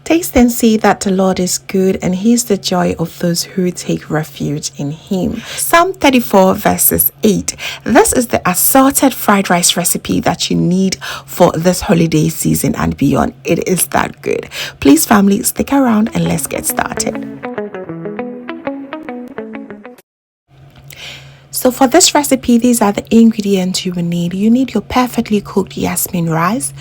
Taste and see that the Lord is good, and he is the joy of those who take refuge in him. Psalm 34 verses 8. This is the assorted fried rice recipe that you need for this holiday season and beyond. It is that good. Please, family, stick around and let's get started. So for this recipe, these are the ingredients you will need. You need your perfectly cooked jasmine rice.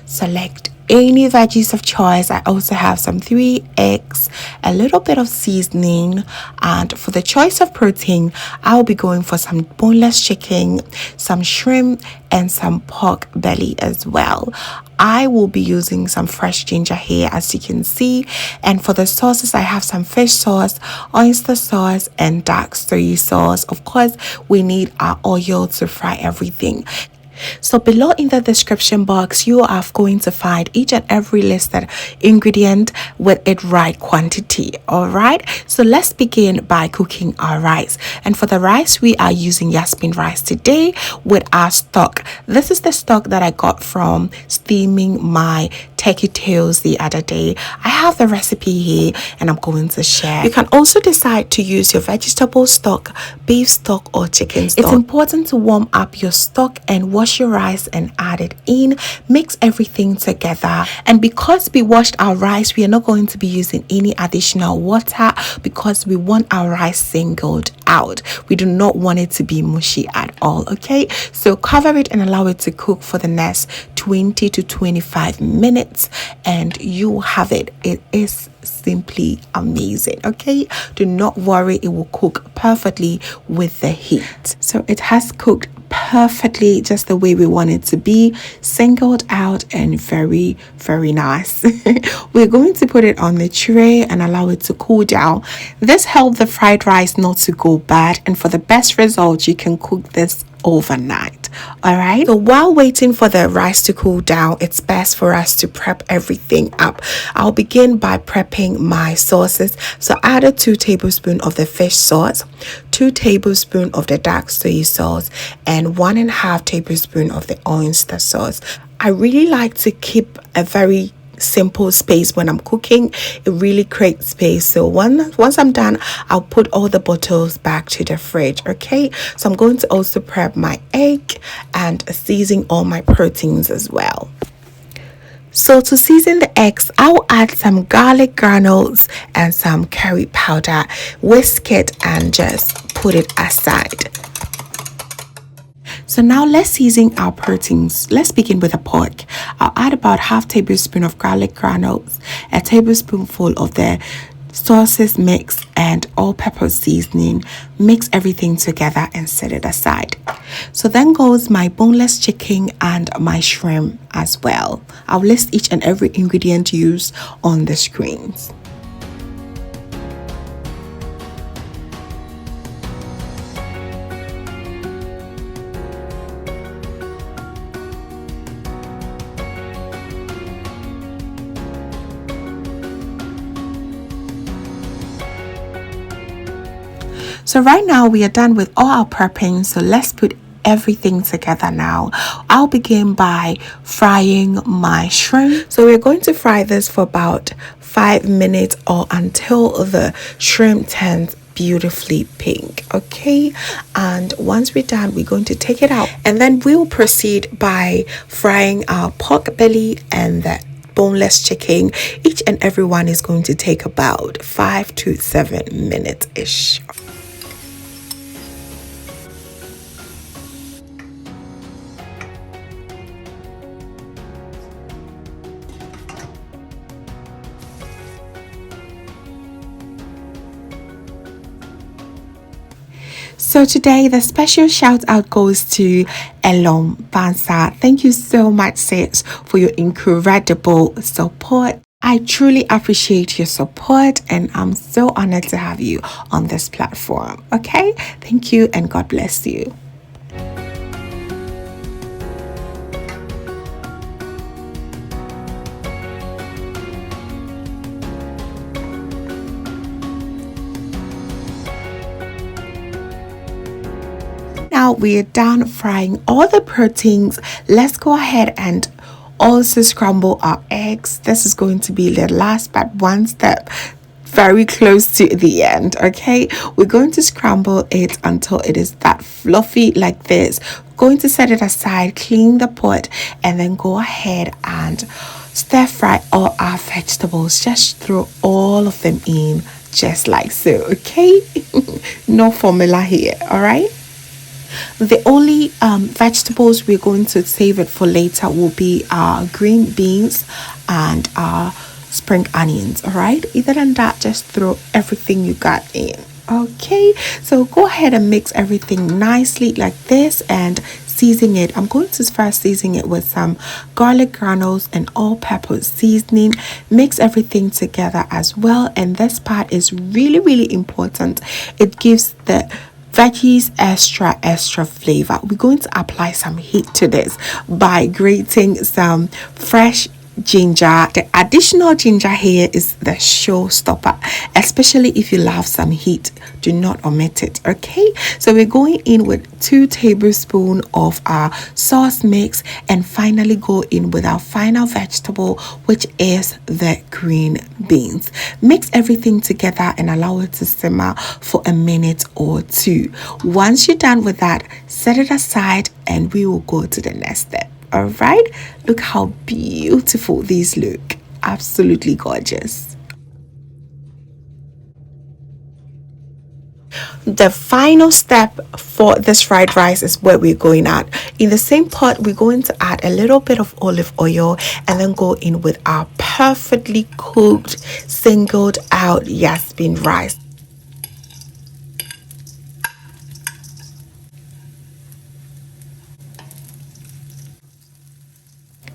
Select any veggies of choice. I also have some 3 eggs, a little bit of seasoning, and for the choice of protein, I'll be going for some boneless chicken, some shrimp, and some pork belly as well. I will be using some fresh ginger here, as you can see. And for the sauces, I have some fish sauce, oyster sauce, and dark soy sauce. Of course, we need our oil to fry everything. So below in the description box, you are going to find each and every listed ingredient with its right quantity. All right, so let's begin by cooking our rice. And for the rice, we are using jasmine rice today with our stock. This is the stock that I got from steaming my turkey tails the other day. I have the recipe here and I'm going to share. You can also decide to use your vegetable stock, beef stock, or chicken stock. It's important to warm up your stock and wash your rice and add it in. Mix everything together. And because we washed our rice, we are not going to be using any additional water because we want our rice singled out. We do not want it to be mushy at all. Okay, so cover it and allow it to cook for the next 20 to 25 minutes and you have it. It is simply amazing. Okay, do not worry, it will cook perfectly with the heat. So it has cooked perfectly just the way we want it to be, singled out and very nice. We're going to put it on the tray and allow it to cool down. This helps the fried rice not to go bad, and for the best results you can cook this overnight. All right, so while waiting for the rice to cool down, it's best for us to prep everything up. I'll begin by prepping my sauces. So I added 2 tablespoons of the fish sauce, 2 tablespoons of the dark soy sauce, and 1.5 tablespoons of the oyster sauce. I really like to keep a very simple space when I'm cooking. It really creates space. So once I'm done, I'll put all the bottles back to the fridge. Okay, so I'm going to also prep my egg and season all my proteins as well. So to season the eggs, I'll add some garlic granules and some curry powder, whisk it and just put it aside. So now let's season our proteins. Let's begin with the pork. I'll add about half tablespoon of garlic granules, a tablespoonful of the sauces mix, and all-purpose seasoning. Mix everything together and set it aside. So then goes my boneless chicken and my shrimp as well. I'll list each and every ingredient used on the screens. So right now we are done with all our prepping. So let's put everything together now. I'll begin by frying my shrimp. So we're going to fry this for about 5 minutes or until the shrimp turns beautifully pink. Okay, and once we're done, we're going to take it out and then we'll proceed by frying our pork belly and the boneless chicken. Each and every one is going to take about 5 to 7 minutes ish. So today the special shout out goes to Elom Bansa. Thank you so much, sis, for your incredible support. I truly appreciate your support and I'm so honored to have you on this platform. Okay, thank you and God bless you. Now we're done frying all the proteins. Let's go ahead and also scramble our eggs. This is going to be the last but one step, very close to the end. Okay, we're going to scramble it until it is that fluffy like this. Going to set it aside, clean the pot, and then go ahead and stir fry all our vegetables. Just throw all of them in just like so. Okay, no formula here. All right, the only vegetables we're going to save it for later will be our green beans and our spring onions. All right, other than that, just throw everything you got in. Okay, so go ahead and mix everything nicely like this and season it. I'm going to first season it with some garlic granules and all-purpose seasoning. Mix everything together as well, and this part is really important. It gives the veggies extra flavor. We're going to apply some heat to this by grating some fresh ginger. The additional ginger here is the showstopper, especially if you love some heat. Do not omit it. Okay, so we're going in with 2 tablespoons of our sauce mix, and finally go in with our final vegetable, which is the green beans. Mix everything together and allow it to simmer for a minute or two. Once you're done with that, set it aside and we will go to the next step. All right, look how beautiful these look. Absolutely gorgeous. The final step for this fried rice is where we're going at. In the same pot, we're going to add a little bit of olive oil and then go in with our perfectly cooked, singled out jasmine rice.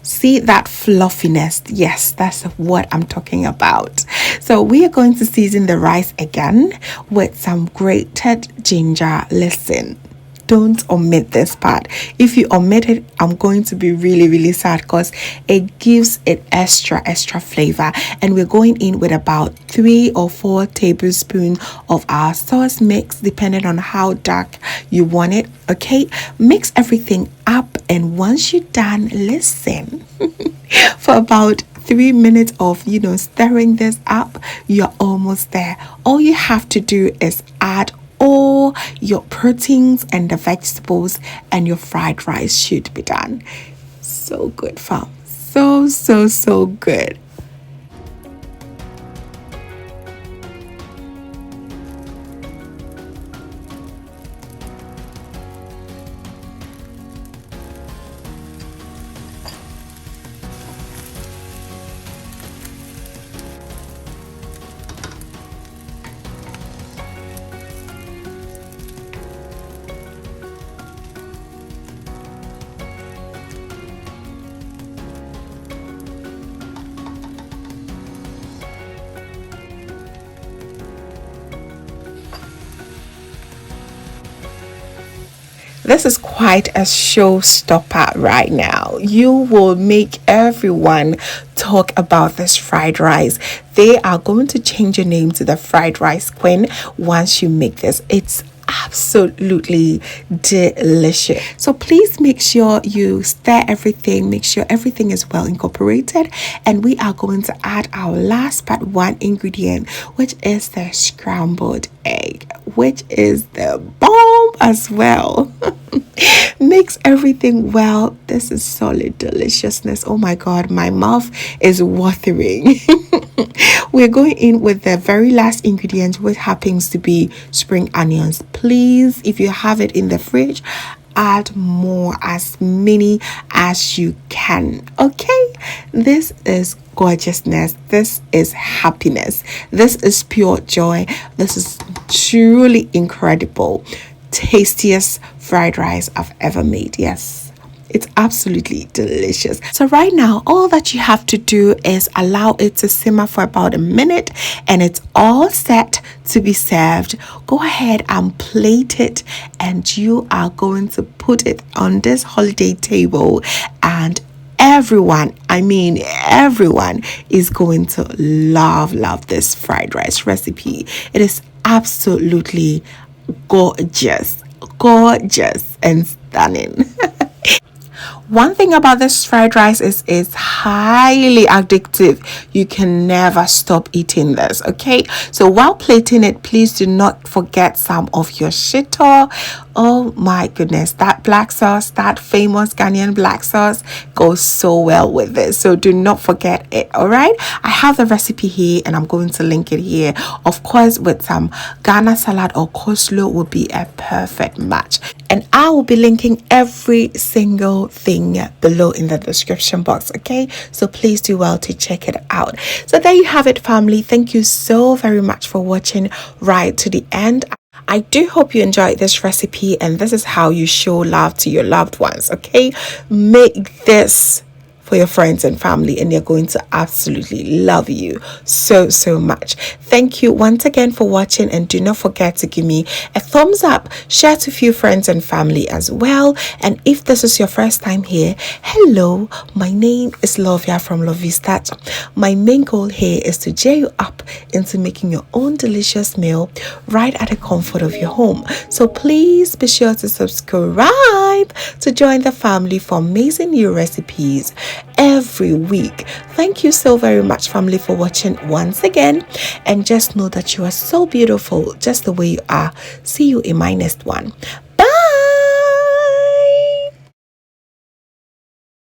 See that fluffiness? Yes, that's what I'm talking about. So we are going to season the rice again with some grated ginger. Listen, don't omit this part. If you omit it, I'm going to be really sad, because it gives it extra flavor. And we're going in with about 3 or 4 tablespoons of our sauce mix, depending on how dark you want it. Okay, mix everything up, and once you're done, listen, for about 3 minutes of stirring this up, you're almost there. All you have to do is add all your proteins and the vegetables, and your fried rice should be done. So good, fam. So good. This is quite a showstopper right now. You will make everyone talk about this fried rice. They are going to change your name to the fried rice queen once you make this. It's absolutely delicious. So please make sure you stir everything, make sure everything is well incorporated, and we are going to add our last but one ingredient, which is the scrambled egg, which is the bomb as well. Mix everything well. This is solid deliciousness. Oh my god, my mouth is watering. We're going in with the very last ingredient, which happens to be spring onions. Please, if you have it in the fridge, add more, as many as you can. Okay, this is gorgeousness. This is happiness. This is pure joy. This is truly incredible. Tastiest fried rice I've ever made. Yes, it's absolutely delicious. So right now, all that you have to do is allow it to simmer for about a minute, and it's all set to be served. Go ahead and plate it, and you are going to put it on this holiday table, and everyone, I mean everyone, is going to love this fried rice recipe. It is absolutely gorgeous and stunning. One thing about this fried rice is it's highly addictive. You can never stop eating this, okay? So while plating it, please do not forget some of your shito. Oh my goodness, that black sauce, that famous Ghanaian black sauce goes so well with this. So do not forget it, all right? I have the recipe here and I'm going to link it here. Of course, with some Ghana salad or coleslaw would be a perfect match. And I will be linking every single thing below in the description box, okay? So please do well to check it out. So there you have it, family. Thank you so very much for watching right to the end. I do hope you enjoyed this recipe, and this is how you show love to your loved ones, okay? Make this for your friends and family, and they're going to absolutely love you so much. Thank you once again for watching, and do not forget to give me a thumbs up, share to a few friends and family as well. And if this is your first time here, hello, my name is Lovia from Lovystouch. My main goal here is to cheer you up into making your own delicious meal right at the comfort of your home. So please be sure to subscribe to join the family for amazing new recipes every week. Thank you so very much, family, for watching once again, and just know that you are so beautiful just the way you are. See you in my next one.